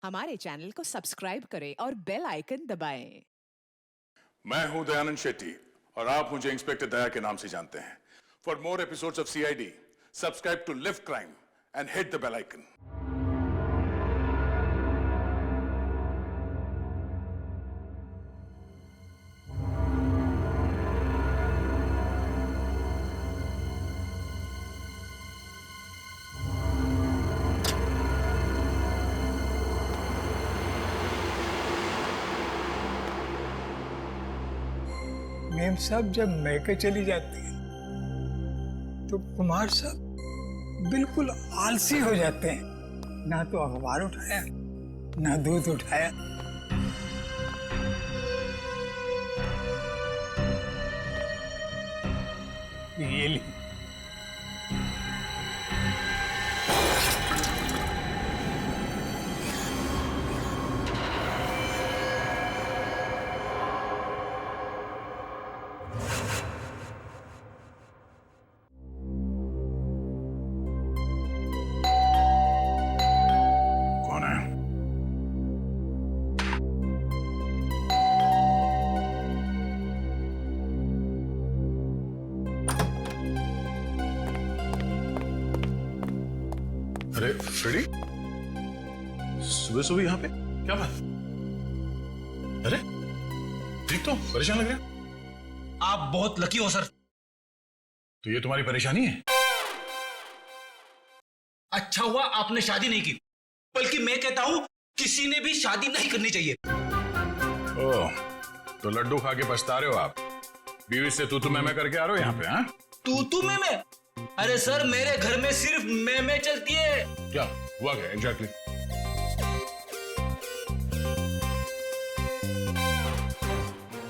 हमारे चैनल को सब्सक्राइब करें और बेल आइकन दबाएं। मैं हूं दयानंद शेट्टी और आप मुझे इंस्पेक्टर दया के नाम से जानते हैं। For more episodes of CID, subscribe to Live Crime and hit the bell icon. मेम साहब जब मैके चली जाती है तो कुमार साहब बिल्कुल आलसी हो जाते हैं। ना तो अखबार उठाया ना दूध उठाया। ये ली। कौन है? अरे फ्रेडी, सुबह सुबह यहाँ पे क्या बात? अरे ठीक तो परेशान लग रहे हो। आप बहुत लकी हो सर। तो ये तुम्हारी परेशानी है? अच्छा हुआ आपने शादी नहीं की, बल्कि मैं कहता हूं किसी ने भी शादी नहीं करनी चाहिए। ओह, तो लड्डू खा के पछता रहे हो आप? बीवी से तू मैं करके आ रहे हो यहाँ पे? हाँ, तू मैं? अरे सर, मेरे घर में सिर्फ मैं चलती है। क्या हुआ? क्या एग्जैक्टली?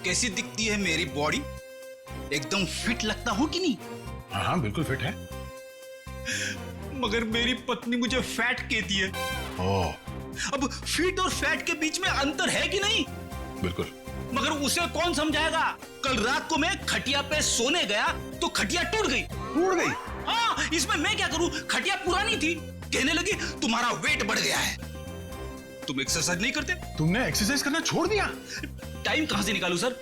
कैसी दिखती है मेरी बॉडी? एकदम फिट लगता हूं कि नहीं? हाँ हाँ, बिल्कुल फिट है। मगर मेरी पत्नी मुझे फैट कहती है। ओह, अब फिट और फैट के बीच में अंतर है कि नहीं? बिल्कुल। मगर उसे कौन समझाएगा? कल रात को मैं खटिया पे सोने गया तो खटिया टूट गई। हाँ, इसमें मैं क्या करूं? खटिया पुरानी थी। कहने लगी तुम्हारा वेट बढ़ गया है। तुम एक्सरसाइज नहीं करते? तुमने एक्सरसाइज करना छोड़ दिया? टाइम कहां से निकालूं सर?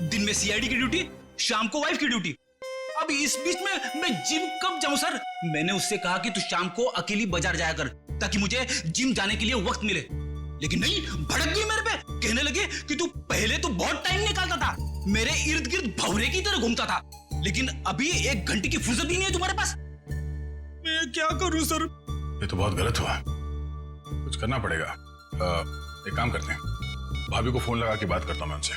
दिन में सीआईडी की ड्यूटी, शाम को वाइफ की ड्यूटी। अब इस बीच में मैं जिम कब जाऊं सर? मैंने उससे कहा कि तू शाम को अकेली बाजार जाया कर ताकि मुझे जिम जाने के लिए वक्त मिले, लेकिन नहीं, भड़क गई मेरे पे। कहने लगे कि तू पहले तो बहुत टाइम निकालता था, मेरे इर्द गिर्द भौरे की तरह घूमता था, लेकिन अभी 1 घंटे की फुर्सत ही नहीं है तुम्हारे पास। मैं क्या करूं सर? ये तो बहुत गलत हुआ, कुछ करना पड़ेगा। एक काम करते हैं, भाभी को फोन लगा के बात करता हूं मैं उनसे।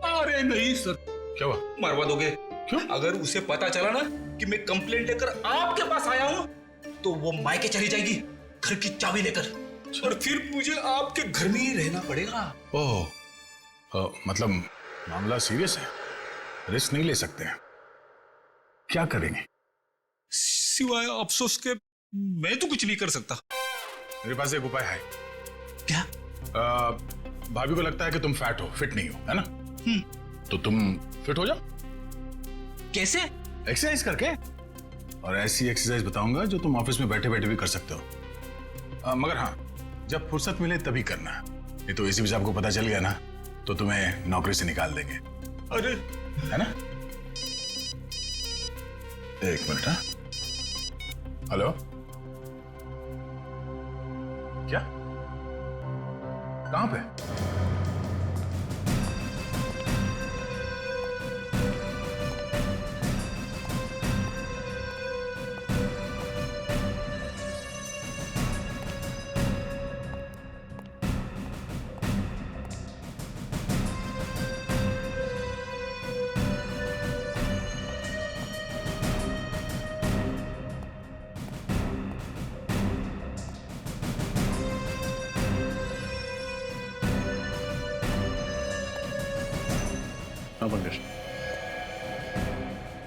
अरे नहीं सर। क्या हुआ? मरवा दोगे? क्यों? अगर उसे पता चला ना कि मैं कंप्लेंट लेकर आपके पास आया हूं तो वो मायके चली जाएगी घर की चाबी लेकर, और फिर मुझे आपके घर में ही रहना पड़ेगा। ओह, मतलब मामला सीरियस है, रिस्क नहीं ले सकते हैं। क्या करेंगे? सिवाय अफसोस के मैं तो कुछ नहीं कर सकता। मेरे पास एक उपाय है। क्या? भाभी को लगता है कि तुम फैट हो, फिट नहीं हो, है ना? तो तुम फिट हो जाओ। कैसे? एक्सरसाइज करके। और ऐसी एक्सरसाइज बताऊंगा जो तुम ऑफिस में बैठे बैठे भी कर सकते हो। मगर हाँ, जब फुर्सत मिले तभी करना। नहीं तो इसी भी आपको पता चल गया ना तो तुम्हें नौकरी से निकाल देंगे। अरे, है ना? एक मिनट। हाँ, हेलो, क्या? कहां पे?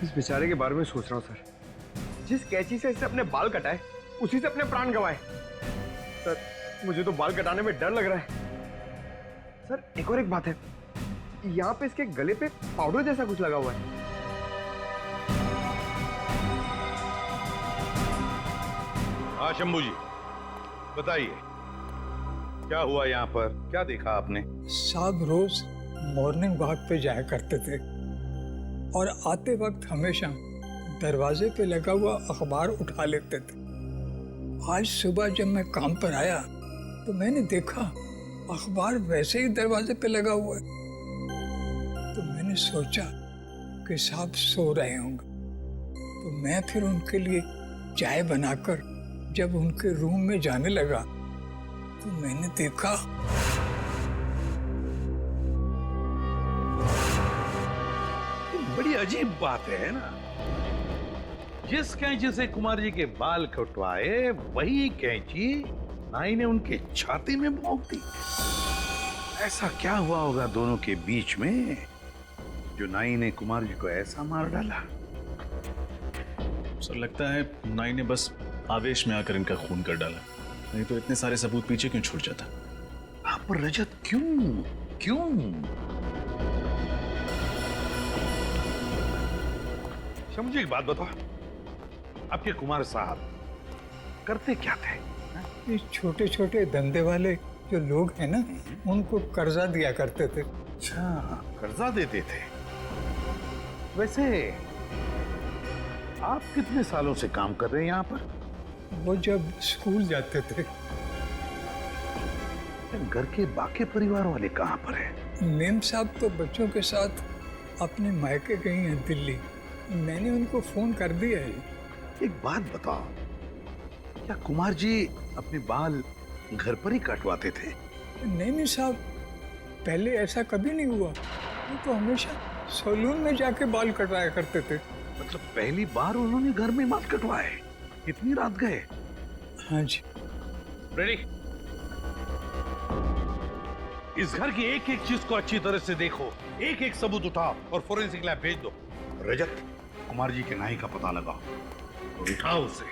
इस बेचारे के बारे में सोच रहा हूँ सर। जिस कैंची से इससे अपने बाल कटाए उसी से अपने प्राण गंवाए। सर, मुझे तो बाल कटाने में डर लग रहा है। सर, एक और एक बात है, यहाँ पे इसके गले पे पाउडर जैसा कुछ लगा हुआ है। हाँ शंभू जी, बताइए। क्या हुआ यहाँ पर? क्या देखा आपने? साहब रोज मॉर्निंग वॉक पे जाया करते थे और आते वक्त हमेशा दरवाजे पे लगा हुआ अखबार उठा लेते थे। आज सुबह जब मैं काम पर आया तो मैंने देखा अखबार वैसे ही दरवाजे पे लगा हुआ है। तो मैंने सोचा कि साहब सो रहे होंगे, तो मैं फिर उनके लिए चाय बनाकर जब उनके रूम में जाने लगा तो मैंने देखा बड़ी अजीब बात है ना, जिस कैंची से कुमार जी के बाल कटवाए वही कैंची नाई ने उनके छाती में भोंक दी। ऐसा क्या हुआ होगा दोनों के बीच में जो नाई ने कुमार जी को ऐसा मार डाला? सर लगता है नाई ने बस आवेश में आकर इनका खून कर डाला, नहीं तो इतने सारे सबूत पीछे क्यों छूट जाता। हाँ, पर रजत क्यों क्यों? अच्छा मुझे एक बात बताओ, आपके कुमार साहब करते क्या थे? ये छोटे छोटे धंधे वाले जो लोग हैं ना, उनको कर्जा दिया करते थे। अच्छा, कर्जा देते थे। वैसे आप कितने सालों से काम कर रहे हैं यहाँ पर? वो जब स्कूल जाते थे। घर के बाकी परिवार वाले कहाँ पर हैं? मेम साहब तो बच्चों के साथ अपने मायके गई हैं दिल्ली। मैंने उनको फोन कर दिया है। एक बात बताओ, क्या कुमार जी अपने बाल घर पर ही कटवाते थे? नहीं साहब, पहले ऐसा कभी नहीं हुआ। वो तो हमेशा सैलून में जाके बाल कटवाया करते थे। मतलब पहली बार उन्होंने घर में बाल कटवाए? इतनी रात गए? हाँ जी। रेडी? इस घर की एक एक चीज को अच्छी तरह से देखो, एक एक सबूत उठाओ और फोरेंसिक लैब भेज दो। रजत, कुमार जी के नाई का पता लगाओ और उठाओ उसे।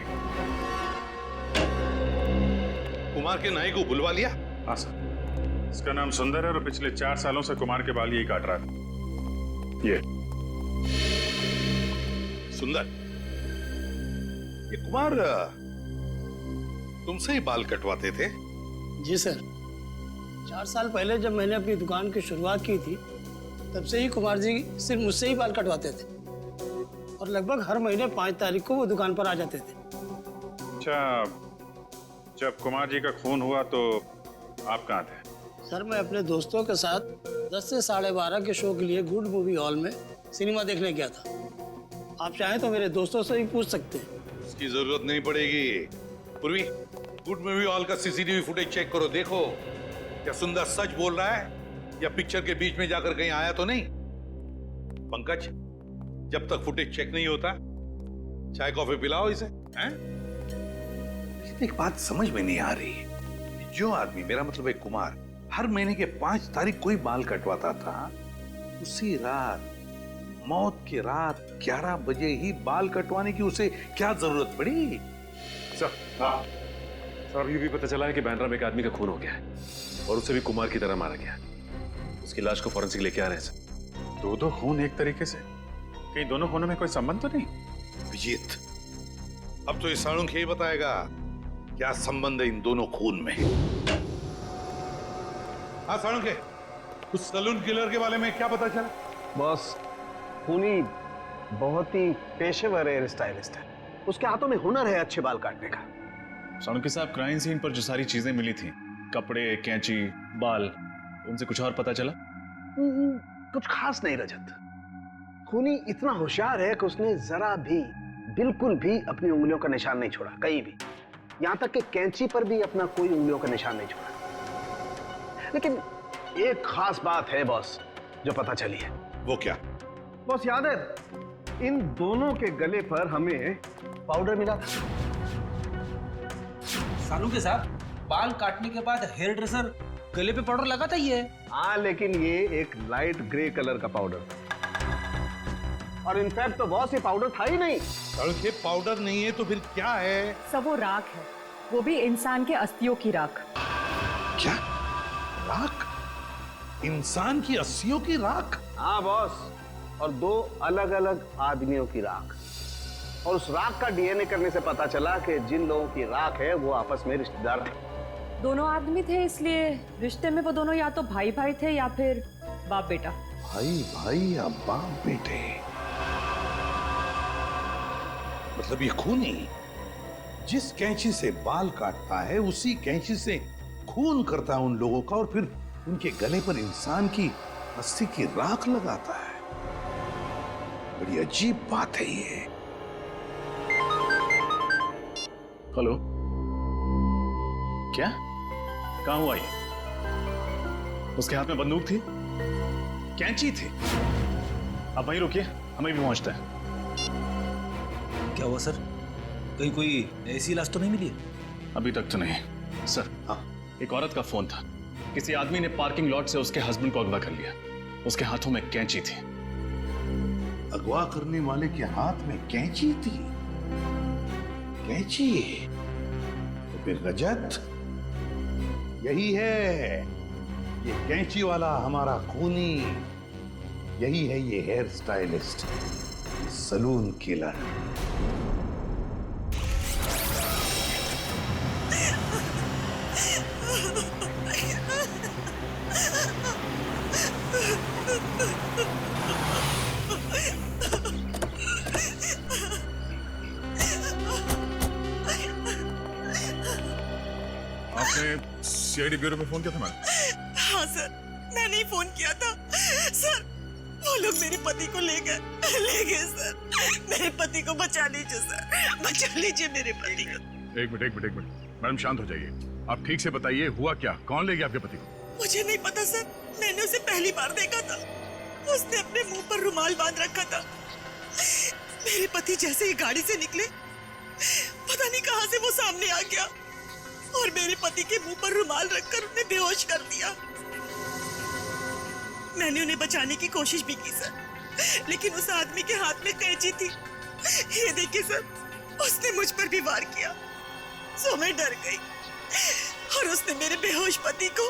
कुमार के नाई को बुलवा लिया? हाँ सर, इसका नाम सुंदर है और पिछले 4 सालों से कुमार के बाल यही काट रहा था। ये सुंदर, ये कुमार तुमसे ही बाल कटवाते थे? जी सर, 4 साल पहले जब मैंने अपनी दुकान की शुरुआत की थी तब से ही कुमार जी सिर्फ मुझसे ही बाल कटवाते थे और लगभग हर महीने 5 तारीख को वो दुकान पर आ जाते थे। अच्छा, जब कुमार जी का खून हुआ तो आप कहाँ थे? सर, मैं अपने दोस्तों के साथ 10 से 12:30 के शो के लिए गुड मूवी हॉल में सिनेमा देखने गया था। आप चाहें तो मेरे दोस्तों से भी पूछ सकते हैं। उसकी जरूरत नहीं पड़ेगी। पूर्वी, गुड मूवी हॉल का सीसीटीवी फुटेज चेक करो, देखो क्या सुंदर सच बोल रहा है या पिक्चर के बीच में जाकर कहीं आया तो नहीं। पंकज, जब तक फुटेज चेक नहीं होता चाय कॉफी पिलाओ इसे। हैं? एक बात समझ में नहीं आ रही, जो आदमी, मेरा मतलब है कुमार, हर महीने के 5 तारीख को ही बाल कटवाता था, उसी रात, मौत की रात 11 बजे ही बाल कटवाने की उसे क्या जरूरत पड़ी? सर, हाँ सर, अभी भी पता चला है कि बैंड्रा में एक आदमी का खून हो गया है और उसे भी कुमार की तरह मारा गया। उसकी लाश को फॉरेंसिक लेके आ रहे हैं सर। 2 खून एक तरीके से, कहीं दोनों खूनों में कोई संबंध तो नहीं? विजीत, अब तो ये सालून ही बताएगा क्या संबंध है इन दोनों खून में। हाँ सालून के, उस सलून किलर के बारे में क्या पता चला? बॉस, खूनी बहुत ही पेशेवर हेयर स्टाइलिस्ट है। उसके हाथों में हुनर है अच्छे बाल काटने का। सालुंके साहब, क्राइम सीन पर जो सारी चीजें मिली थी, कपड़े, कैंची, बाल, उनसे कुछ और पता चला? कुछ खास नहीं रजत। खूनी इतना होशियार है कि उसने जरा भी, बिल्कुल भी अपनी उंगलियों का निशान नहीं छोड़ा कहीं भी। यहां तक कि कैंची पर भी अपना कोई उंगलियों का निशान नहीं छोड़ा। लेकिन एक खास बात है बॉस जो पता चली है। वो क्या? बॉस, याद है इन दोनों के गले पर हमें पाउडर मिला था। सालू के साथ बाल काटने के बाद हेयर ड्रेसर गले पे पाउडर लगाता ही है। हाँ, लेकिन ये एक लाइट ग्रे कलर का पाउडर था और इनफैक्ट तो बॉस ये पाउडर था ही नहीं। ये पाउडर नहीं है तो फिर क्या है? सब वो राख है, वो भी इंसान के अस्थियों की राख। क्या? राख? इंसान की अस्थियों की राख? हाँ बॉस, और 2 अलग अलग आदमियों की राख। और उस राख का डीएनए करने से पता चला कि जिन लोगों की राख है वो आपस में रिश्तेदार हैं। दोनों आदमी थे, इसलिए रिश्ते में वो दोनों या तो भाई भाई थे या फिर बाप बेटा। भाई भाई या बाप बेटे, मतलब ये खूनी जिस कैंची से बाल काटता है उसी कैंची से खून करता है उन लोगों का, और फिर उनके गले पर इंसान की अस्थि की राख लगाता है। बड़ी अजीब बात है ये। हेलो, क्या? कहां हुआ ये? उसके हाथ में बंदूक थी, कैंची थी। अब वहीं रुकिए, हमें भी पहुंचता है। क्या हुआ सर? कहीं कोई ऐसी लाश तो नहीं मिली? अभी तक तो नहीं सर। हाँ, एक औरत का फोन था, किसी आदमी ने पार्किंग लॉट से उसके हस्बैंड को अगवा कर लिया। उसके हाथों में कैंची थी। अगवा करने वाले के हाथ में कैंची थी? कैंची? तो फिर रजत यही है, ये कैंची वाला हमारा खूनी, यही है ये हेयर स्टाइलिस्ट, सलून किलर। आपने सीआईडी ब्यूरो में फोन किया था मैडम? हाँ सर, मैंने ही फोन किया था। सर, वो लोग मेरे पति को ले गए सर। मेरे पति को बचा लीजिए सर, बचा लीजिए मेरे पति को। एक मिनट मैडम, शांत हो जाइए। आप ठीक से बताइए हुआ क्या, कौन ले गया आपके पति को? मुझे नहीं पता सर, मैंने उसे पहली बार देखा था। उसने अपने मुंह पर रुमाल बांध रखा था। मेरे पति जैसे ही गाड़ी से निकले, पता नहीं कहां से वो सामने आ गया और मेरे पति के मुंह पर रुमाल रखकर उन्हें बेहोश कर दिया। मैंने उन्हें बचाने की कोशिश भी की सर, लेकिन उस आदमी के हाथ में कैंची थी। ये देखिए सर, उसने मुझ पर भी वार किया, सो मैं डर गई और उसने मेरे बेहोश पति को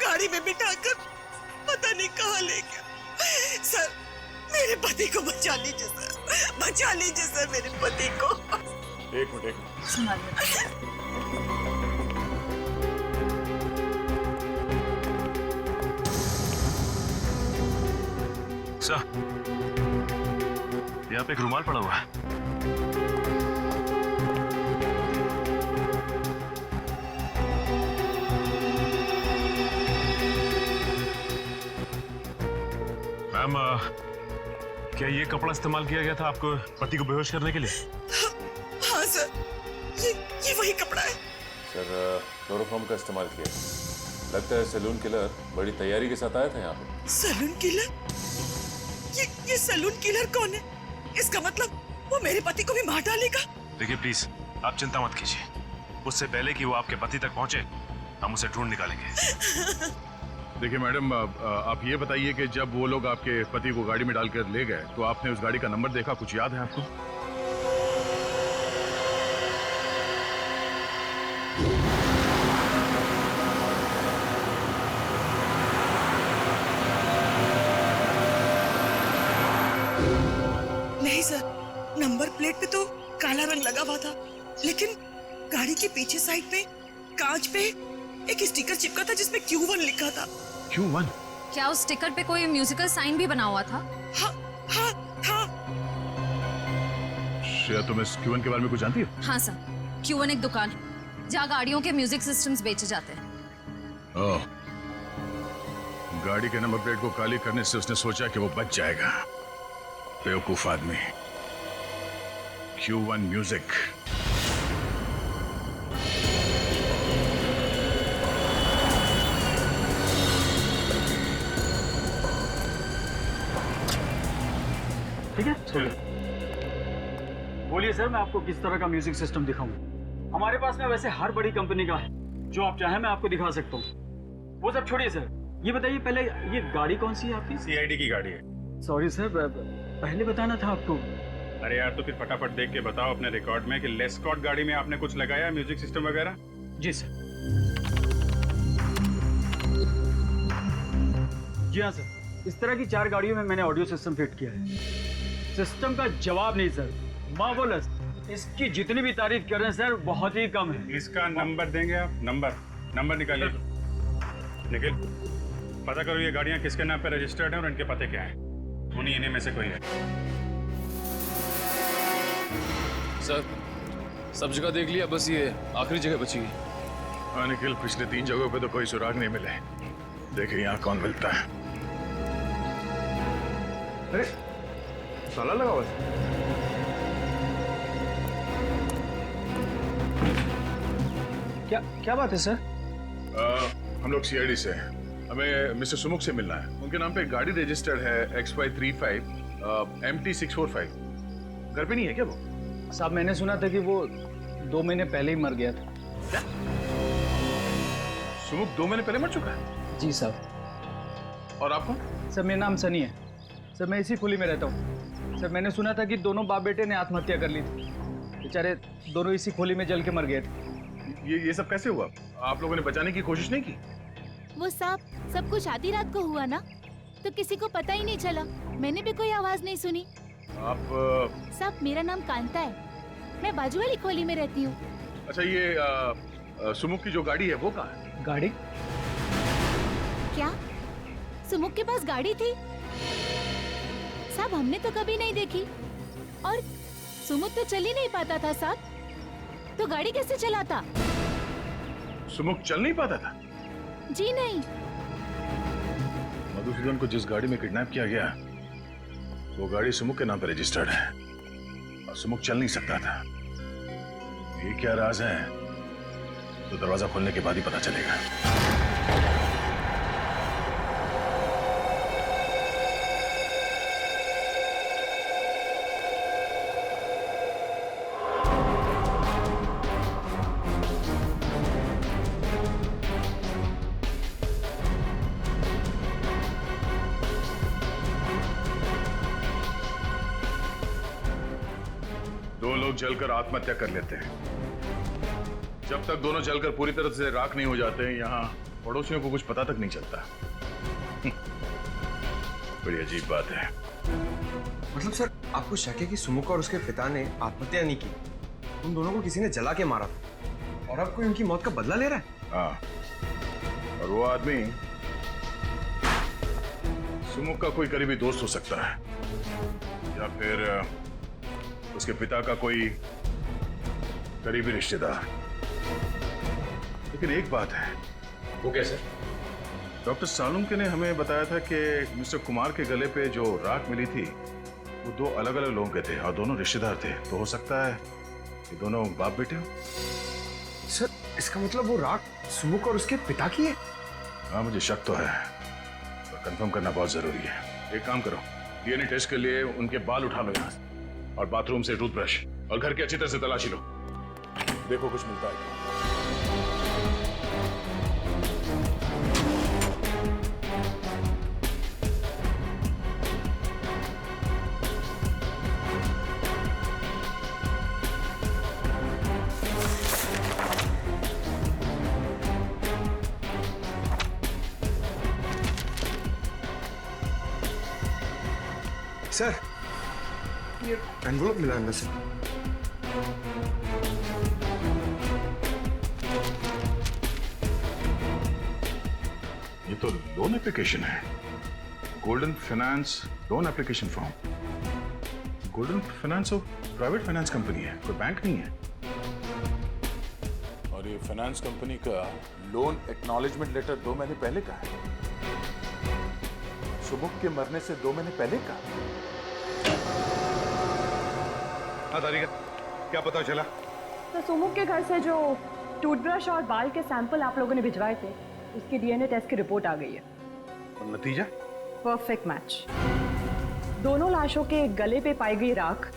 गाड़ी में बिठाकर पता नहीं कहाँ ले गया। सर, मेरे पति को बचा लीजिए सर, बचा लीजिए सर मेरे पति को। एक मिनट। सर, यहाँ पे एक रुमाल पड़ा हुआ है। मैम, क्या ये कपड़ा इस्तेमाल किया गया था आपको पति को बेहोश करने के लिए? हाँ सर, ये वही कपड़ा है। सर, क्लोरोफॉर्म का इस्तेमाल किया। लगता है सैलून किलर बड़ी तैयारी के साथ आया था यहाँ पे। Salon killer? ये सैलून किलर कौन है? इसका मतलब वो मेरे पति को भी मार डालेगा। देखिए प्लीज, आप चिंता मत कीजिए। उससे पहले कि वो आपके पति तक पहुंचे, हम उसे ढूंढ निकालेंगे। देखिए मैडम, आप ये बताइए कि जब वो लोग आपके पति को गाड़ी में डालकर ले गए तो आपने उस गाड़ी का नंबर देखा, कुछ याद है आपको? नहीं सर, नंबर प्लेट पे तो काला रंग लगा हुआ था, लेकिन गाड़ी के पीछे साइड पे कांच पे एक स्टिकर चिपका था जिसमें Q1 लिखा था। Q1? क्या उस स्टिकर पे कोई म्यूजिकल साइन भी बना हुआ था? हाँ हाँ हाँ। श्रेया, तुम इस Q1 के बारे में कुछ जानती हो? हाँ सर, Q1 एक दुकान है जहाँ गाड़ियों के म्यूजिक सिस्टम्स बेचे जाते हैं। ओह, गाड़ी के नंबर प्लेट को काली करने से उसने सोचा कि वो बच जाएगा। बेवकूफ आदमी। Q1 music. ठीक है, बोलिए सर, मैं आपको किस तरह का म्यूजिक सिस्टम दिखाऊं? हमारे पास में वैसे हर बड़ी कंपनी का है, जो आप चाहें मैं आपको दिखा सकता हूँ। वो सब छोड़िए सर, ये बताइए पहले, ये गाड़ी कौन सी है आपकी? सीआईडी की गाड़ी है। सॉरी सर, पहले बताना था आपको। अरे यार, तो फिर फटाफट देख के बताओ अपने रिकॉर्ड में कि लेस्कॉट गाड़ी में आपने कुछ लगाया म्यूजिक सिस्टम वगैरह? जी सर। जी हाँ सर, इस तरह की 4 गाड़ियों में मैंने ऑडियो सिस्टम फिट किया है। सिस्टम का जवाब नहीं सर, मार्वलस। इसकी जितनी भी तारीफ कर रहे हैं सर, बहुत ही कम है। इसका नंबर देंगे आप? नंबर नंबर निकालिए। निखिल, पता करो ये गाड़ियां किसके नाम पे रजिस्टर्ड हैं और इनके पते क्या हैं। उन्हीं इन्हीं में से कोई है। सर, सब जगह देख लिया, बस ये आखिरी जगह बची है। हाँ निखिल, पिछले 3 जगहों पे तो कोई सुराग नहीं मिले। देखिए यहाँ कौन मिलता है। अरे ताला लगा हुआ है। क्या बात है सर? हम लोग सीआईडी से हैं। हमें मिस्टर सुमुख से मिलना है। उनके नाम पे गाड़ी रजिस्टर्ड है XY35 MT645। घर पे नहीं है क्या वो? साहब, मैंने सुना था कि वो 2 महीने पहले ही मर गया था। क्या? सुमुख 2 महीने पहले मर चुका है? जी साहब। और आपको? सर, मेरा नाम सनी है। सर, मैं इसी खुली में रहता हूँ। सर, मैंने सुना था कि दोनों बाप बेटे ने आत्महत्या कर ली थी। बेचारे दोनों इसी खोली में जल के मर गए थे। ये सब कैसे हुआ? आप लोगों ने बचाने की कोशिश नहीं की? वो सब कुछ आधी रात को हुआ ना, तो किसी को पता ही नहीं चला। मैंने भी कोई आवाज नहीं सुनी। आप साहब, मेरा नाम कांता है। मैं बाजू वाली खोली में रहती हूँ। अच्छा, ये सुमुख की जो गाड़ी है वो कहाँ है? गाड़ी? क्या सुमुख के पास गाड़ी थी? साहब, हमने तो कभी नहीं देखी। और सुमुख तो चल ही नहीं पाता था साहब, तो गाड़ी कैसे चलाता? सुमुख चल नहीं पाता था? जी नहीं। मधुसूदन को जिस गाड़ी में किडनैप किया गया वो गाड़ी सुमुख के नाम पर रजिस्टर्ड है और सुमुख चल नहीं सकता था। ये क्या राज है तो दरवाजा खोलने के बाद ही पता चलेगा। जलकर आत्महत्या कर लेते हैं। जब तक दोनों जलकर पूरी तरह से राख नहीं हो जाते, यहाँ पड़ोसियों को कुछ पता तक नहीं चलता। बड़ी अजीब बात है। मतलब सर, आपको शक है कि सुमुख और उसके पिता ने आत्महत्या नहीं की, उन दोनों को किसी ने जला के मारा और अब कोई उनकी मौत का बदला ले रहा है? हाँ, और वो आदमी सुमुख का कोई करीबी दोस्त हो सकता है या फिर उसके पिता का कोई करीबी रिश्तेदार। लेकिन एक बात है। वो कैसे? डॉक्टर सालुंके ने हमें बताया था कि मिस्टर कुमार के गले पे जो राख मिली थी वो 2 अलग-अलग लोगों के थे और दोनों रिश्तेदार थे। तो हो सकता है कि दोनों बाप बेटे हो। सर, इसका मतलब वो राख सुमुख और उसके पिता की है? हाँ, मुझे शक तो है, पर कंफर्म करना बहुत जरूरी है। एक काम करो, डीएनए टेस्ट के लिए उनके बाल उठा लो यहाँ से और बाथरूम से टूथब्रश और घर की अच्छी तरह से तलाशी लो। देखो कुछ मिलता है। सर, ये एनवलप मिला अंदर से। ये तो लोन एप्लीकेशन है। Golden finance loan application form. Golden finance private finance company है, कोई बैंक नहीं है। और ये फाइनेंस कंपनी का लोन एक्नॉलेजमेंट लेटर 2 महीने पहले का है। सुमुख के मरने से 2 महीने पहले का। हाँ तारिका, क्या पता चला? तो सुमुख के घर से जो टूथब्रश और बाल के सैंपल आप लोगों ने भिजवाए थे, उसकी डीएनए टेस्ट की रिपोर्ट आ गई है। और नतीजा? Perfect match. दोनों लाशों के गले पे पाई गई राख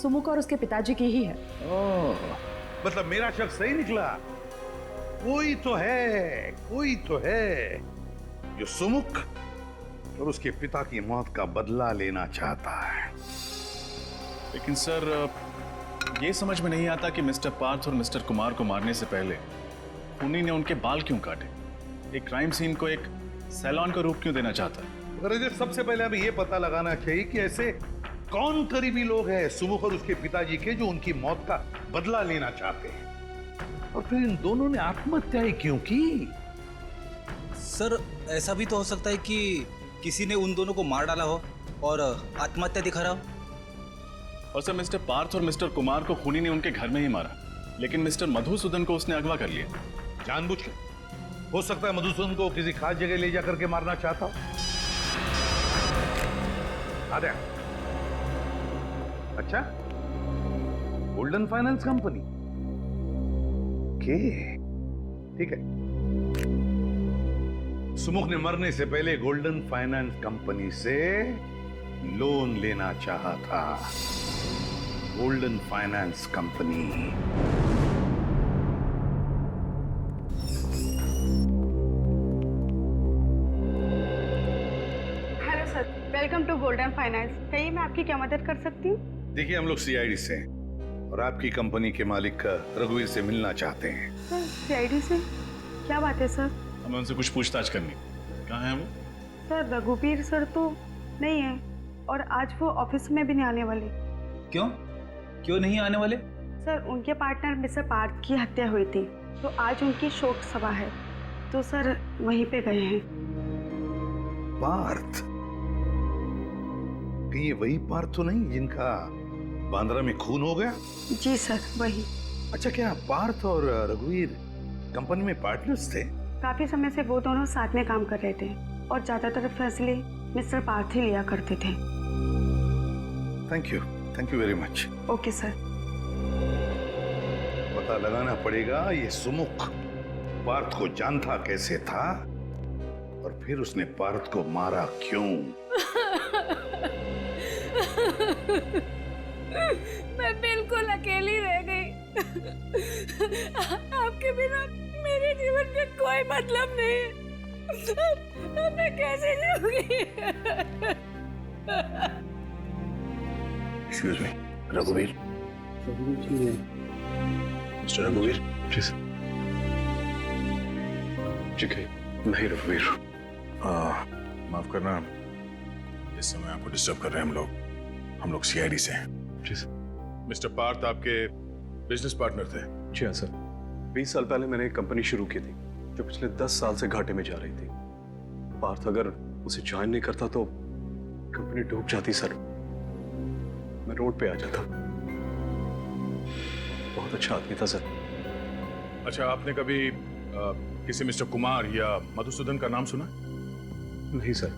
सुमुख और उसके पिताजी की ही है। ओह, मतलब मेरा शक सही निकला। कोई तो है जो सुमुख और उसके पिता की मौत का बदला लेना चाहता है। लेकिन सर, ये समझ में नहीं आता कि मिस्टर पार्थ और मिस्टर कुमार को मारने से पहले उन्हीं ने उनके बाल क्यों काटे? एक क्राइम सीन को एक सैलून का रूप क्यों देना चाहता है? सबसे पहले हमें यह पता लगाना चाहिए कि ऐसे कौन करीबी लोग हैं सुमुख और उसके पिताजी के जो उनकी मौत का बदला लेना चाहते हैं। और फिर इन दोनों ने आत्महत्या ही क्यों की? सर ऐसा भी तो हो सकता है कि किसी ने उन दोनों को मार डाला हो और आत्महत्या दिखा रहा हो। और सर मिस्टर पार्थ और मिस्टर कुमार को खूनी ने उनके घर में ही मारा, लेकिन मिस्टर मधुसूदन को उसने अगवा कर लिया। जानबूझकर? हो सकता है मधुसूदन को किसी खास जगह ले जाकर के मारना चाहता हो। आद्या, अच्छा, गोल्डन फाइनेंस कंपनी के, ठीक है। सुमुख ने मरने से पहले गोल्डन फाइनेंस कंपनी से लोन लेना चाहा था। Golden Finance company. Hello sir, welcome to Golden Finance. कहिए मैं आपकी क्या मदद कर सकती हूँ? देखिए, हम लोग सीआईडी से हैं और आपकी कंपनी के मालिक रघुवीर से मिलना चाहते हैं। सर सीआईडी से? क्या बात है सर? हमें उनसे कुछ पूछताछ करनी। कहाँ है वो? सर रघुवीर सर तो नहीं है और आज वो ऑफिस में भी नहीं आने वाले। क्यों? क्यों नहीं आने वाले? सर उनके पार्टनर मिस्टर पार्थ की हत्या हुई थी तो आज उनकी शोक सभा है, तो सर वहीं पे गए हैं। पार्थ? कहीं ये वही पार्थ तो नहीं जिनका बांद्रा में खून हो गया? जी सर वही। अच्छा, क्या पार्थ और रघुवीर कंपनी में पार्टनर्स थे? काफी समय से वो दोनों साथ में काम कर रहे थे और ज्यादातर फैसले मिस्टर पार्थ ही लिया करते थे। Thank you very much. Okay sir. पता लगाना पड़ेगा ये सुमुख पार्थ को जानता कैसे था और फिर उसने पार्थ को मारा क्यों। मैं बिल्कुल अकेली रह गई। आपके बिना मेरे जीवन में कोई मतलब नहीं। अब मैं कैसे जीऊंगी? एक्सक्यूज मी, रघुवीर। मिस्टर रघुवीर। जी सर। ठीक है, नहीं रघुवीर। माफ करना, इस समय आपको डिस्टर्ब कर रहे हैं हम लोग सीआईडी से हैं। जी सर। मिस्टर पार्थ आपके बिजनेस पार्टनर थे? जी हाँ सर। 20 साल पहले मैंने एक कंपनी शुरू की थी जो पिछले 10 साल से घाटे में जा रही थी। पार्थ अगर उसे ज्वाइन नहीं करता तो कंपनी डूब जाती सर। मैं रोड पे आ जाता। बहुत अच्छा आदमी था सर। अच्छा, आपने कभी किसी मिस्टर कुमार या मधुसूदन का नाम सुना? नहीं सर,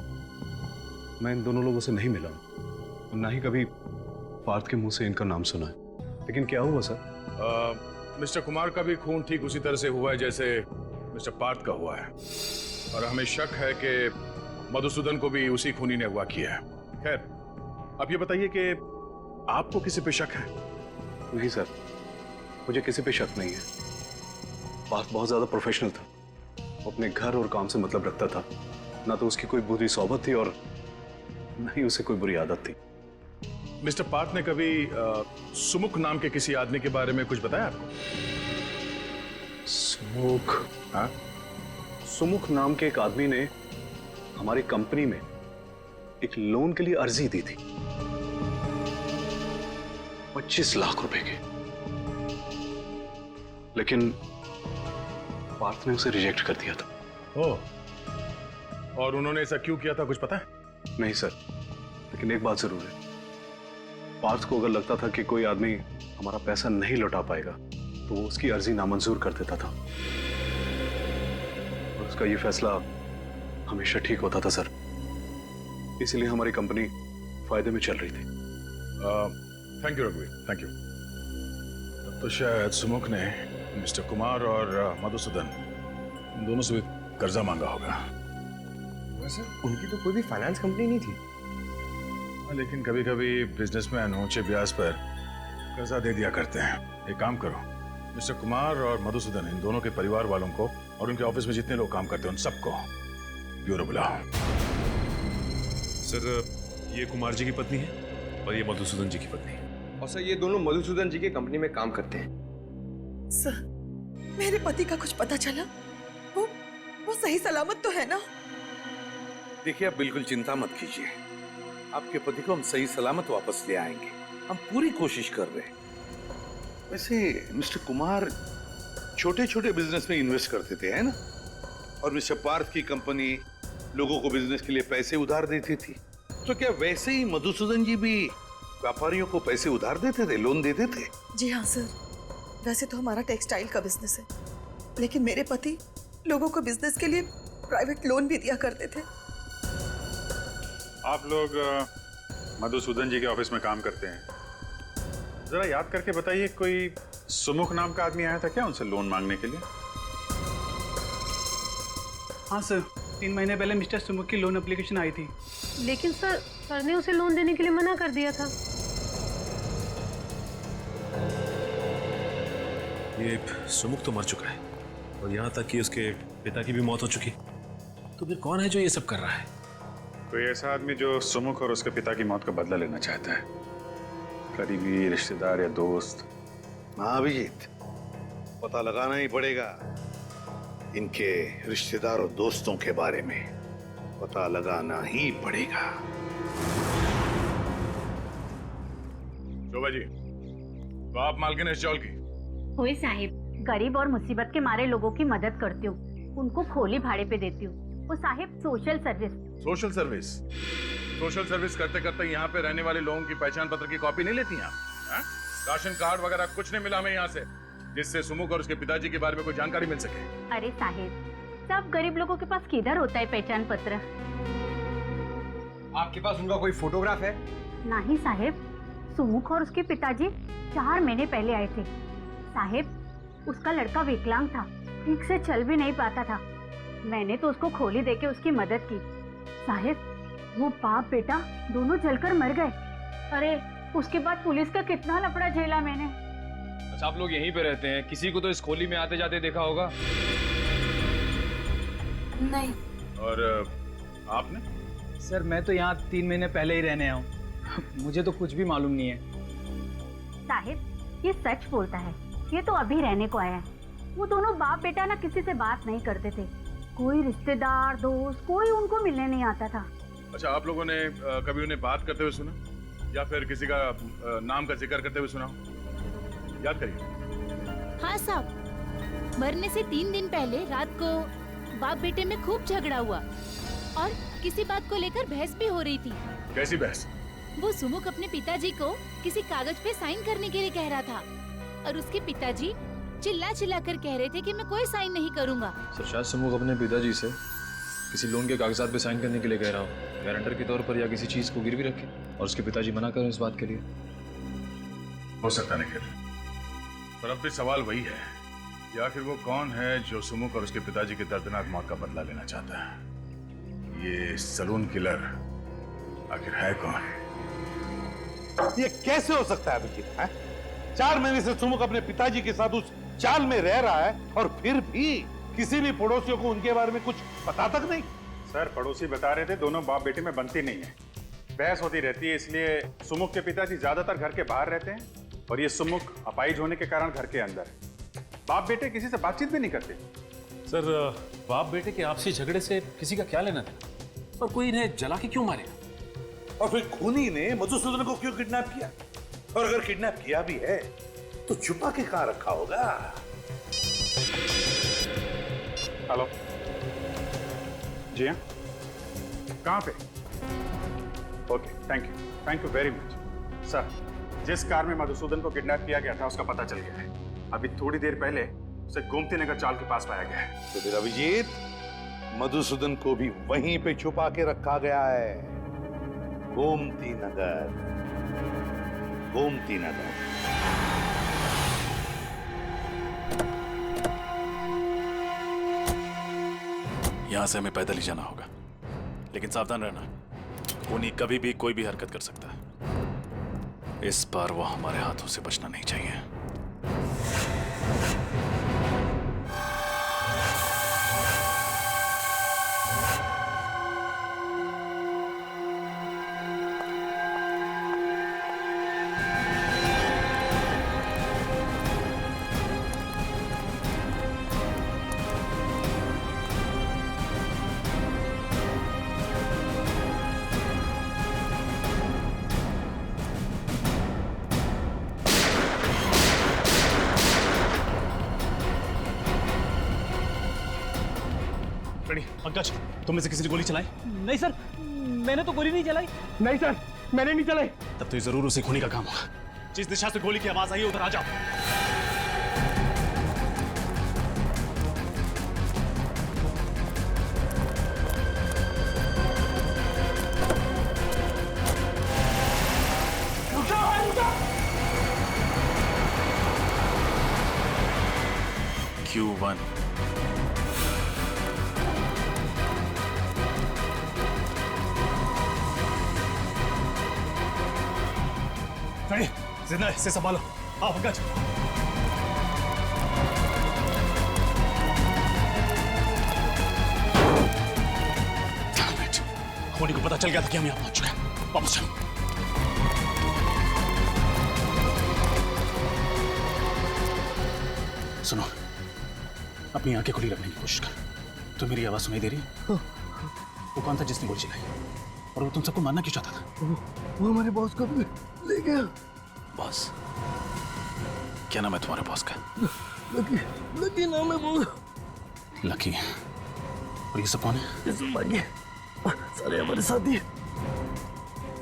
मैं इन दोनों लोगों से नहीं मिला और ना ही कभी पार्थ के मुंह से इनका नाम सुना है। लेकिन क्या हुआ सर? मिस्टर कुमार का भी खून ठीक उसी तरह से हुआ है जैसे मिस्टर पार्थ का हुआ है और हमें शक है कि मधुसूदन को भी उसी खूनी ने अगवा किया है। खैर, अब ये बताइए कि आपको किसी पे शक है? नहीं सर, मुझे किसी पे शक नहीं है। पार्थ बहुत ज्यादा प्रोफेशनल था। वो अपने घर और काम से मतलब रखता था। ना तो उसकी कोई बुरी सोबत थी और ना ही उसे कोई बुरी आदत थी। मिस्टर पार्थ ने कभी सुमुख नाम के किसी आदमी के बारे में कुछ बताया आपको? सुमुख? हाँ, सुमुख नाम के एक आदमी ने हमारी कंपनी में एक लोन के लिए अर्जी दी थी 25 लाख रुपए की, लेकिन पार्थ ने उसे रिजेक्ट कर दिया था। ओह, और उन्होंने ऐसा क्यों किया था, कुछ पता है? नहीं सर, लेकिन एक बात जरूर है। पार्थ को अगर लगता था कि कोई आदमी हमारा पैसा नहीं लौटा पाएगा तो वो उसकी अर्जी नामंजूर कर देता था और उसका ये फैसला हमेशा ठीक होता था सर। इसीलिए हमारी कंपनी फायदे में चल रही थी। थैंक यू रघुवीर, थैंक यू। तो शायद सुमुख ने मिस्टर कुमार और मधुसूदन दोनों से भी कर्जा मांगा होगा। सर उनकी तो कोई भी फाइनेंस कंपनी नहीं थी। लेकिन कभी कभी बिजनेसमैन ऊंचे ब्याज पर कर्जा दे दिया करते हैं। एक काम करो, मिस्टर कुमार और मधुसूदन, इन दोनों के परिवार वालों को और उनके ऑफिस में जितने लोग काम करते हैं उन सबको ब्यूरो बुलाओ। सर, ये कुमार जी की पत्नी है और ये मधुसूदन जी की पत्नी है। और सर ये दोनों मधुसूदन जी के कंपनी में काम करते हैं। सर, मेरे पति का कुछ पता चला? वो सही सलामत तो है ना? देखिए, आप बिल्कुल चिंता मत कीजिए। आपके पति को हम सही सलामत वापस ले आएंगे। हम पूरी कोशिश कर रहे हैं। वैसे मिस्टर कुमार छोटे छोटे बिजनेस में इन्वेस्ट करते थे, है ना? और मिस्टर पार्थ की कंपनी लोगों को बिजनेस के लिए पैसे उधार देती थी। तो क्या वैसे ही मधुसूदन जी भी व्यापारियों को पैसे उधार देते थे, लोन देते थे? जी हाँ सर, वैसे तो हमारा टेक्सटाइल का बिजनेस है, लेकिन मेरे पति लोगों को बिजनेस के लिए प्राइवेट लोन भी दिया करते थे। आप लोग मधुसूदन जी के ऑफिस में काम करते हैं। जरा याद करके बताइए, कोई सुमुख नाम का आदमी आया था क्या उनसे लोन मांगने के लिए? हाँ सर, 3 महीने पहले मिस्टर सुमुख की लोन एप्लीकेशन आई थी। लेकिन सर ने उसे लोन देने के लिए मना कर दिया था। ये सुमुख तो मर चुका है और यहाँ तक कि उसके पिता की भी मौत हो चुकी। तो फिर कौन है जो ये सब कर रहा है? कोई ऐसा आदमी जो सुमुख और उसके पिता की मौत का बदला लेना चाहता है, करीबी रिश्तेदार या दोस्त। हाँ अभिजीत, पता लगाना ही पड़ेगा इनके रिश्तेदार और दोस्तों के बारे में, पता लगाना ही पड़ेगा। शोभा जी, तो आप मालकिन इस स्टॉल की? होए साहिब, गरीब और मुसीबत के मारे लोगों की मदद करती हूँ, उनको खोली भाड़े पे देती हूँ। वो Sahib social service. Social service? Social service करते करते यहाँ पे रहने वाले लोगों की पहचान पत्र की कॉपी नहीं लेती आप? राशन कार्ड वगैरह कुछ नहीं मिला हमें यहाँ से, जिससे सुमुख और उसके पिताजी के बारे में कोई जानकारी मिल सके? अरे साहिब, सब गरीब लोगों के पास किधर होता है पहचान पत्र? आपके पास उनका कोई फोटोग्राफ है? नहीं साहिब, सुमुख और उसके पिताजी 4 महीने पहले आए थे। साहिब, उसका लड़का विकलांग था, ठीक से चल भी नहीं पाता था। मैंने तो उसको खोली देके उसकी मदद की। साहिब, वो बाप बेटा दोनों जलकर मर गए। अरे उसके बाद पुलिस का कितना लफड़ा झेला मैंने। अच्छा, आप लोग यहीं पे रहते हैं? किसी को तो इस खोली में आते जाते देखा होगा? नहीं। और आपने? सर मैं तो यहाँ 3 महीने पहले ही रहने आया हूँ। मुझे तो कुछ भी मालूम नहीं है। साहिब, ये सच बोलता है, ये तो अभी रहने को आया है। वो दोनों बाप बेटा ना किसी से बात नहीं करते थे, कोई रिश्तेदार दोस्त कोई उनको मिलने नहीं आता था। अच्छा, आप लोगों ने कभी उन्हें बात करते हुए सुना या फिर किसी का नाम का जिक्र करते हुए सुना? याद करिए। हाँ साहब, मरने से 3 दिन पहले रात को बाप बेटे में खूब झगड़ा हुआ और किसी बात को लेकर बहस भी हो रही थी। कैसी बहस? वो सुमुख अपने पिताजी को किसी कागज पे साइन करने के लिए कह रहा था और उसके पिताजी चिल्ला चिल्ला कर कह रहे थे कि मैं कोई साइन नहीं करूंगा। सर शायद सुमुख अपने पिताजी से किसी लोन के कागजात पे साइन करने के लिए कह रहा हो, गारंटर के तौर पर, या किसी चीज को गिरवी रखे और उसके पिताजी मना करें इस बात के लिए। हो सकता नहीं, पर अब भी सवाल वही है कि आखिर वो कौन है जो सुमुख और उसके पिताजी की दर्दनाक मौत का बदला लेना चाहता है? ये सलून किलर आखिर है कौन? ये कैसे हो सकता है अभिजीत? 4 महीने से सुमुख अपने पिताजी के साथ उस चाल में रह रहा है और फिर भी किसी भी पड़ोसियों को उनके बारे में कुछ पता तक नहीं। सर पड़ोसी बता रहे थे दोनों बाप बेटे में बनती नहीं है, बहस होती रहती है, इसलिए सुमुख के पिताजी ज्यादातर घर के बाहर रहते हैं और ये सुमुख अपाहिज होने के कारण घर के अंदर है। बाप बेटे किसी से बातचीत भी नहीं करते। सर बाप बेटे के आपसी झगड़े से किसी का क्या लेना था? और कोई इन्हें जला के क्यों मारेगा? और फिर खूनी ने मधुसूदन को क्यों किडनैप किया? और अगर किडनैप किया भी है तो छुपा के कहां रखा होगा? हेलो जी हाँ, कहाँ पे? Okay, thank you very much. Sir, जिस कार में मधुसूदन को किडनैप किया गया था उसका पता चल गया है। अभी थोड़ी देर पहले उसे गोमती नगर चाल के पास पाया गया है। तो फिर अभिजीत, मधुसूदन को भी वहीं पे छुपा के रखा गया है। गोमती नगर, गोमती नगर। यहां से हमें पैदल ही जाना होगा, लेकिन सावधान रहना, खूनी कभी भी कोई भी हरकत कर सकता है। इस बार वो हमारे हाथों से बचना नहीं चाहिए। पंकज, तुम में से किसी ने गोली चलाई? नहीं सर, मैंने तो गोली नहीं चलाई। नहीं सर, मैंने नहीं चलाई। तब तो ये जरूर उसे खूनी का काम होगा। जिस दिशा से गोली की आवाज आई है उधर आ जाओ। Q1 रेडी, जिंदा है, इसे संभालो। आओ पंकज। खूनी को पता चल गया था कि हम यहाँ पहुंच चुके हैं। वापस चलो। सुनो, अपनी आंखें खुली रखने की कोशिश कर। तो मेरी आवाज सुनाई दे रही है? वो कौन था जिसने गोली चलाई? और वो तुम सबको मारना क्यों चाहता था? वो हमारे बॉस को भी ले गया। बॉस? क्या नाम है तुम्हारे बॉस का? लकी, लकी नाम है वो। लकी? और ये सब कौन है? ये सब भागे सारे हमारे साथी।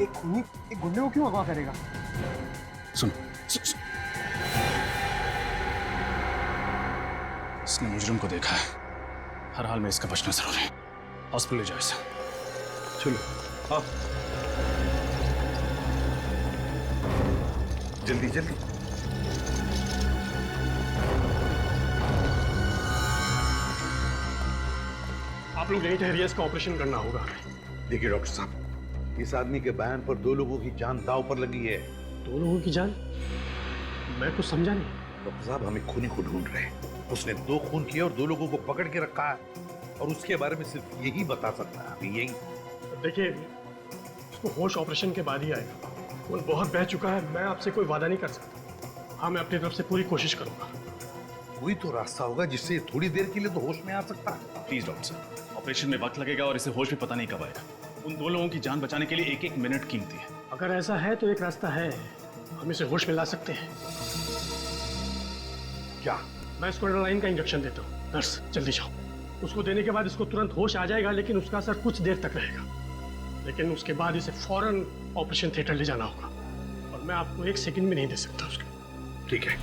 एक खूनी एक गुंडे को क्यों अगवा करेगा? सुनो, इसने मुजरिम को देखा है। हर हाल में इसका बचना जरूरी है। हॉस्पिटल ले जाओ इसे। चलो आओ, जल्दी जल्दी। आप लोग यहीं ठहरिए, इसका ऑपरेशन करना होगा। देखिए डॉक्टर साहब, इस आदमी के बयान पर 2 लोगों की जान दांव पर लगी है। 2 लोगों की जान? मैं कुछ समझा नहीं। डॉक्टर साहब, हम एक खूनी को ढूंढ रहे हैं। उसने 2 खून किए और 2 लोगों को पकड़ के रखा है, और उसके बारे में सिर्फ यही बता सकता है। अभी यही देखिए, उसको होश ऑपरेशन के बाद ही आएगा। वो बहुत बह चुका है। मैं आपसे कोई वादा नहीं कर सकता। हाँ, मैं अपनी तरफ से पूरी कोशिश करूंगा। कोई तो रास्ता होगा जिससे थोड़ी देर के लिए तो होश में आ सकता है। प्लीज डॉक्टर साहब, ऑपरेशन में वक्त लगेगा और इसे होश में पता नहीं कब आएगा। उन 2 लोगों की जान बचाने के लिए 1-1 मिनट कीमती है। अगर ऐसा है तो एक रास्ता है, हम इसे होश में ला सकते हैं। क्या? मैं इसको एड्रेनालाइन का इंजेक्शन देता हूँ। नर्स, जल्दी जाओ। उसको देने के बाद इसको तुरंत होश आ जाएगा, लेकिन उसका असर कुछ देर तक रहेगा। लेकिन उसके बाद इसे फौरन ऑपरेशन थिएटर ले जाना होगा, और मैं आपको 1 सेकंड भी नहीं दे सकता उसके। ठीक है।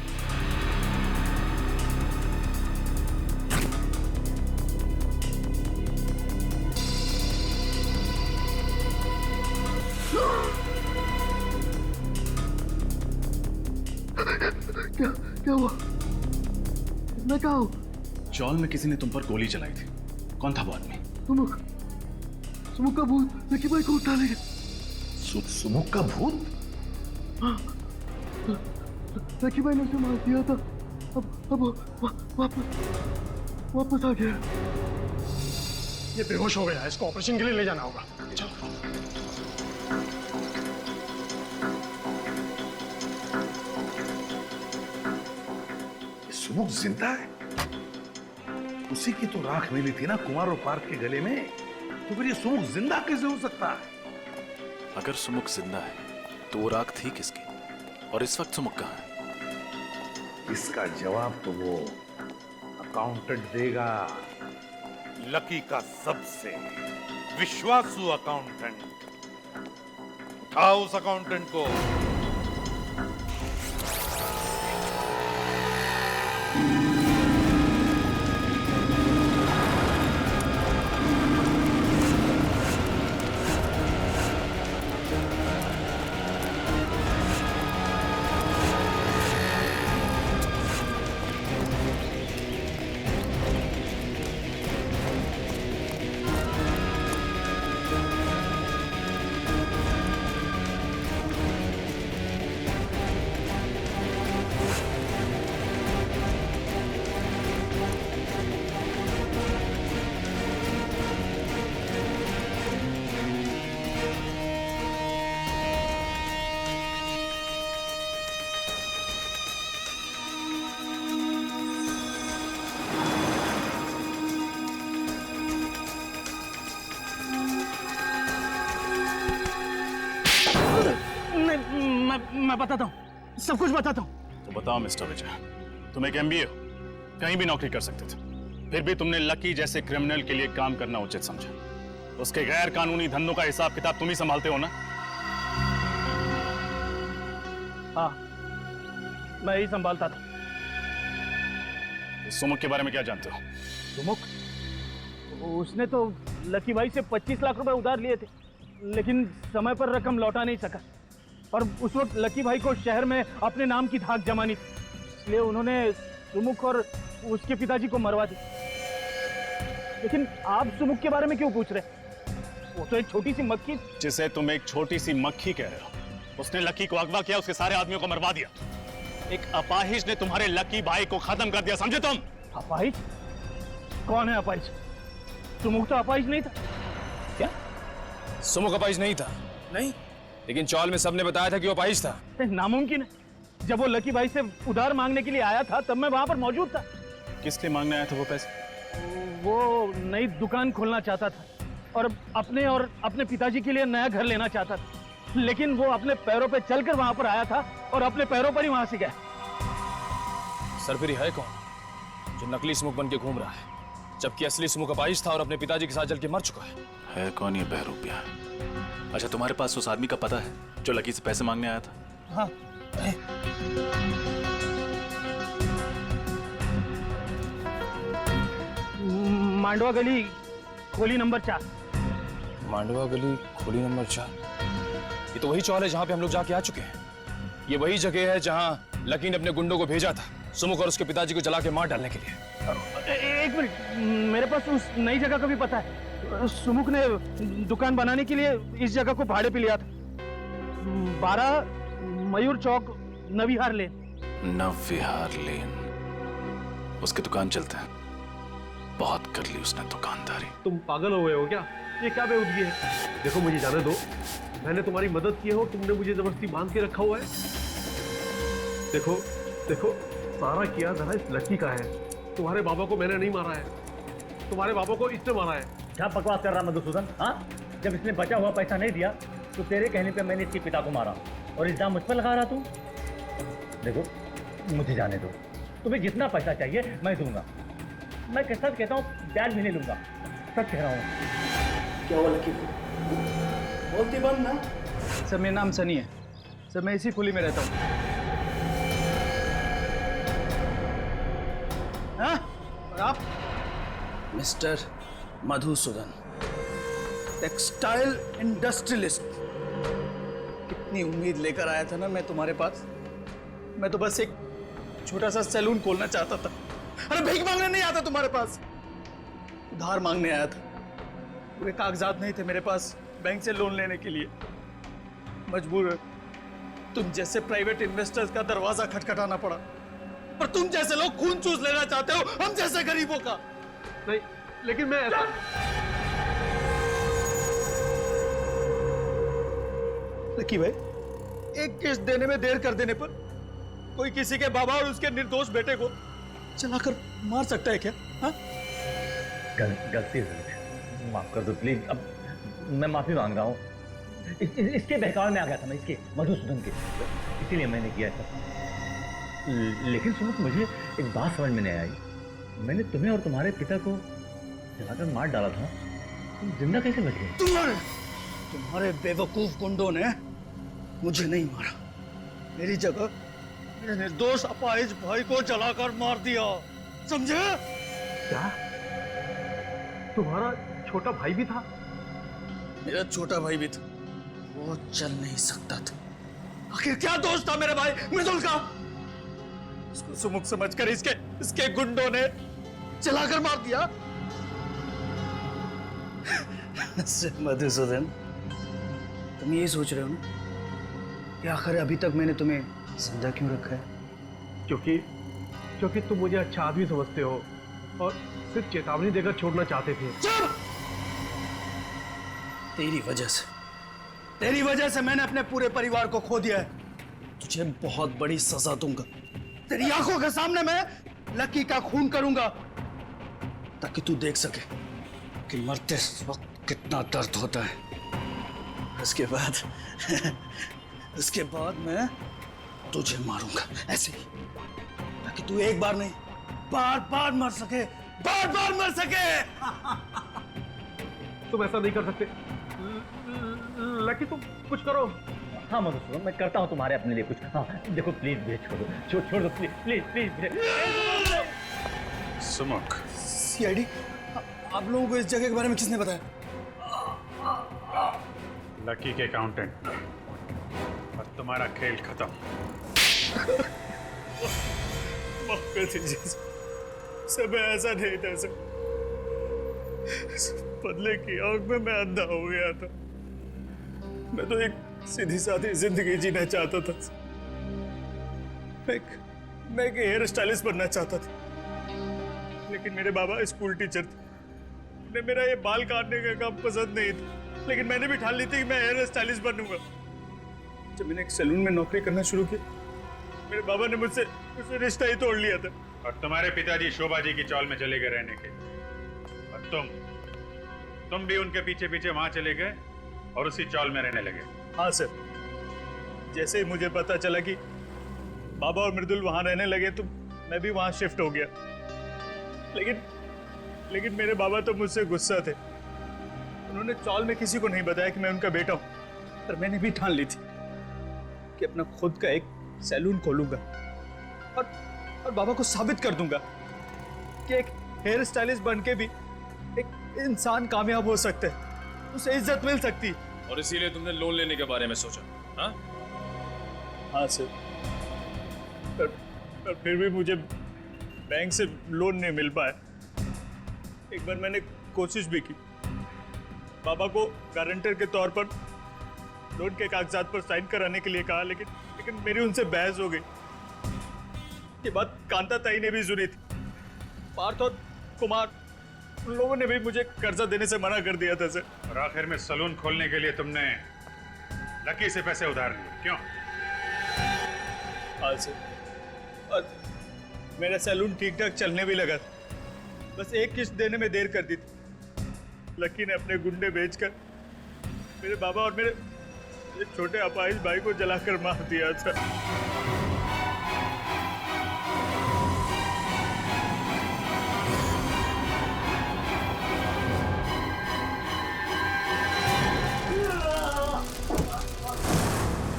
क्या हुआ? मैं कहाँ हूँ? चौल में किसी ने तुम पर गोली चलाई थी। कौन था वो आदमी? सुमुख का भूत लकी भाई को उठा ले गया। सुमुख का भूत? हाँ, लकी भाई ने उसे मार दिया था। अब वापस आ गया। ये बेहोश हो गया है, इसको ऑपरेशन के लिए ले जाना होगा। चलो। सुमुख जिंदा है? उसी की तो राख मिली थी ना कुमार और पार्थ के गले में। तो फिर ये सुमुख जिंदा कैसे हो सकता है? अगर सुमुख जिंदा है तो वो राख थी किसकी? और इस वक्त सुमुख कहाँ है? इसका जवाब तो वो अकाउंटेंट देगा। लकी का सबसे विश्वासु अकाउंटेंट। उठाओ उस अकाउंटेंट को। मैं बताता हूँ, सब कुछ बताता हूँ। तो बताओ मिस्टर विजय, तुम एक MBA हो, कहीं भी नौकरी कर सकते थे। फिर भी तुमने लकी जैसे क्रिमिनल के लिए काम करना उचित समझा। उसके गैर कानूनी धंधों का हिसाब किताब तुम ही संभालते हो ना? हाँ, मैं ही संभालता था। सुमुख के बारे में क्या जानते हो? सुमुख? उसने तो लकी भाई से 25 लाख रुपए उधार लिए थे, लेकिन समय पर रकम लौटा नहीं सका। और उस वक्त लकी भाई को शहर में अपने नाम की धाक जमानी थी, इसलिए उन्होंने सुमुख और उसके पिताजी को मरवा दी। लेकिन आप सुमुख के बारे में क्यों पूछ रहे? वो तो एक छोटी सी मक्खी। जिसे तुम एक छोटी सी मक्खी कह रहे हो, उसने लकी को अगवा किया, उसके सारे आदमियों को मरवा दिया। एक अपाहिज ने तुम्हारे लकी भाई को खत्म कर दिया, समझे तुम? अपाहिज? कौन है अपाहिज? सुमुख तो अपाहिज नहीं था। क्या? सुमुख अपाहिज नहीं था? नहीं, लेकिन चौल में सबने बताया था कि वो अपाहिज था। नामुमकिन है। जब वो लकी भाई से उधार मांगने के लिए आया था तब मैं वहां पर मौजूद था। किस लिए मांगने आया था वो पैसे? वो नई दुकान खोलना चाहता था और अपने पिताजी के लिए नया घर लेना चाहता था, लेकिन वो अपने पैरों पे चलकर वहां पर आया था और अपने पैरों पर ही वहां से गया। सरफिरी है कौन जो नकली सुमुख बन के घूम रहा है, जबकि असली सुमुख अपाहिज था और अपने पिताजी के साथ जल के मर चुका है कौन ये बहरूपिया? अच्छा, तुम्हारे पास उस आदमी का पता है जो लकी से पैसे मांगने आया था? हाँ है। मांडवा गली खोली नंबर 4। मांडवा गली खोली नंबर 4? ये तो वही चौल है जहां पे हम लोग जाके आ चुके हैं। ये वही जगह है जहां लकी ने अपने गुंडों को भेजा था सुमुख और उसके पिताजी को जला के मार डालने के लिए। एक मिनट, मेरे पास उस नई जगह का भी पता है। सुमुख ने दुकान बनाने के लिए इस जगह को भाड़े पे लिया था। 12 मयूर चौक, नविहार लेन। नविहार लेन, उसकी दुकान चलते हैं। बहुत कर ली उसने दुकानदारी। तुम पागल हो गए हो क्या? ये क्या बेवकूफी है? देखो मुझे जाने दो, मैंने तुम्हारी मदद की है और तुमने मुझे जबरदस्ती बांध के रखा हुआ है। देखो देखो, सारा किया जरा इस लकी का है। तुम्हारे बाबा को मैंने नहीं मारा है, तुम्हारे बाबा को इसने मारा है। क्या बकवास कर रहा मधुसूदन? हाँ, जब इसने बचा हुआ पैसा नहीं दिया तो तेरे कहने पे मैंने इसके पिता को मारा और इल्जाम मुझ पर लगा रहा तू। देखो मुझे जाने दो, तुम्हें जितना पैसा चाहिए मैं दूंगा। मैं सच कहता हूँ, ब्याज भी नहीं लूंगा, सच कह रहा हूँ। क्या हुआ लकी? बोलती बंद ना। सर मेरा नाम सनी है सर, मैं इसी खुली में रहता हूँ। हाँ? और आप? Mister Madhusudan, textile industrialist. कितनी उम्मीद लेकर आया था ना मैं तुम्हारे पास। मैं तो बस एक छोटा सा सैलून खोलना चाहता था। अरे भीख मांगने नहीं आता तुम्हारे पास, उधार मांगने आया था। पूरे कागजात नहीं थे मेरे पास बैंक से लोन लेने के लिए। मजबूर तुम जैसे प्राइवेट इन्वेस्टर्स का दरवाजा खटखटाना पड़ा, पर तुम जैसे लोग खून चूस लेना चाहते हो हम जैसे गरीबों का। नहीं, लेकिन मैं ऐसा... लकी भाई, एक किस्त देने में देर कर देने पर कोई किसी के बाबा और उसके निर्दोष बेटे को चलाकर मार सकता है क्या? हाँ? गलती हुई, माफ कर दो प्लीज। अब मैं माफी मांग रहा हूँ। इसके बहकावे में आ गया था मैं, इसके मधुसूदन के, इसीलिए मैंने किया था। लेकिन सुनो, मुझे एक बात समझ में नहीं आई। मैंने तुम्हें और तुम्हारे पिता को जलाकर मार डाला था, तुम जिंदा कैसे बच गए? तुम्हारे बेवकूफ गुंडों ने मुझे नहीं मारा, मेरी जगह मेरे निर्दोष अपाहिज भाई को जलाकर मार दिया, समझे? क्या तुम्हारा छोटा भाई भी था? मेरा छोटा भाई भी था, वो चल नहीं सकता था। आखिर क्या दोष था मेरे भाई मृदुल का? उसको सुमुख समझकर इसके गुंडों ने चलाकर मार दिया। मधुसूदन, तुम यही सोच रहे हो ना कि आखिर अभी तक मैंने तुम्हें जिंदा क्यों रखा है? क्योंकि तुम मुझे अच्छा आदमी समझते हो और सिर्फ चेतावनी देकर छोड़ना चाहते थे। चुप! तेरी वजह से मैंने अपने पूरे परिवार को खो दिया है। तुझे बहुत बड़ी सजा दूंगा। तेरी आंखों के सामने मैं लकी का खून करूंगा ताकि तू देख सके कि मरते वक्त कितना दर्द होता है। उसके बाद मैं तुझे मारूंगा ऐसे ही, ताकि तू एक बार नहीं बार बार मर सके बार बार मर सके। तुम ऐसा नहीं कर सकते लकी, तुम कुछ करो। हाँ मधुसूदन, मैं करता हूँ तुम्हारे अपने लिए कुछ। हाँ देखो प्लीज मुझे छोड़ दो please please please. Sumukh, CID, आप लोगों को इस जगह के बारे में किसने बताया? लकी के अकाउंटेंट। और तुम्हारा खेल खत्म। माफ कर दीजिए सर, मैं ऐसा नहीं था सर। बदले की आग में मैं अंधा हो गया था। मैं तो एक सीधी सादी जिंदगी जीना चाहता था। मैं एक हेयर स्टाइलिस्ट बनना चाहता था, लेकिन मेरे बाबा स्कूल टीचर थे। उन्हें मेरा ये बाल काटने का काम पसंद नहीं था, लेकिन मैंने भी ठान ली थी कि मैं हेयर स्टाइलिस्ट बनूंगा। जब मैंने एक सैलून में नौकरी करना शुरू किया, मेरे बाबा ने मुझसे रिश्ता ही तोड़ लिया था। और तुम्हारे पिताजी शोभा जी की चौल में चले गए रहने के, और तुम भी उनके पीछे पीछे वहां चले गए और उसी चौल में रहने लगे। हाँ सर, जैसे ही मुझे पता चला कि बाबा और मृदुल वहां रहने लगे तो मैं भी वहां शिफ्ट हो गया। लेकिन मेरे बाबा तो मुझसे गुस्सा थे। उन्होंने चौल में किसी को नहीं बताया कि मैं उनका बेटा हूं, पर मैंने भी ठान ली थी कि अपना खुद का एक सैलून खोलूंगा और बाबा को साबित कर दूंगा कि एक हेयर स्टाइलिस्ट बन के भी एक इंसान कामयाब हो सकता है, उसे इज्जत मिल सकती है। और इसीलिए तुमने लोन लेने के बारे में सोचा? हाँ हाँ सर, पर फिर भी मुझे बैंक से लोन नहीं मिल पाया। एक बार मैंने कोशिश भी की, बाबा को गारंटर के तौर पर लोन के कागजात पर साइन कराने के लिए कहा, लेकिन मेरी उनसे बहस हो गई। ये बात कांता ताई ने भी सुनी थी। पार्थ और कुमार, उन लोगों ने भी मुझे कर्जा देने से मना कर दिया था सर। और आखिर में सलून खोलने के लिए तुमने लकी से पैसे उधार लिए, क्यों? हाँ सर, और मेरा सैलून ठीक ठाक चलने भी लगा था। बस एक किस्त देने में देर कर दी थी। लकी ने अपने गुंडे बेचकर मेरे बाबा और मेरे छोटे अपाहिज भाई को जलाकर मार दिया था।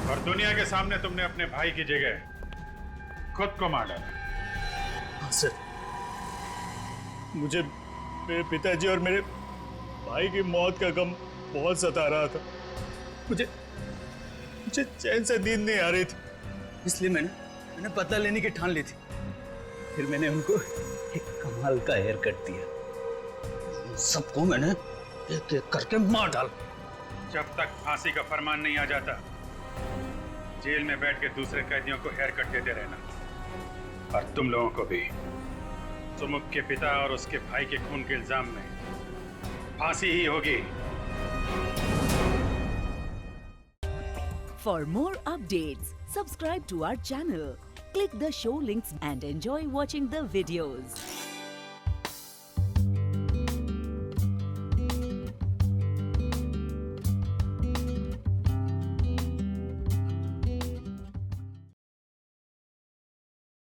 और दुनिया के सामने तुमने अपने भाई की जगह खुद को मार डाला। हाँ सर, मुझे मेरे पिताजी और मेरे भाई की मौत का गम बहुत सता रहा था। मुझे चैन से नींद नहीं आ रही थी, इसलिए मैंने बदला लेने की ठान ली थी। फिर मैंने उनको एक कमाल का हेयर कट दिया। सबको मैंने एक एक करके मार डाला। जब तक फांसी का फरमान नहीं आ जाता, जेल में बैठ के दूसरे कैदियों को हेयर कट देते रहना। और तुम लोगों को भी सुमुख के पिता और उसके भाई के खून के इल्जाम में फांसी ही होगी। For more updates, subscribe to our channel, click the show links and enjoy watching the videos.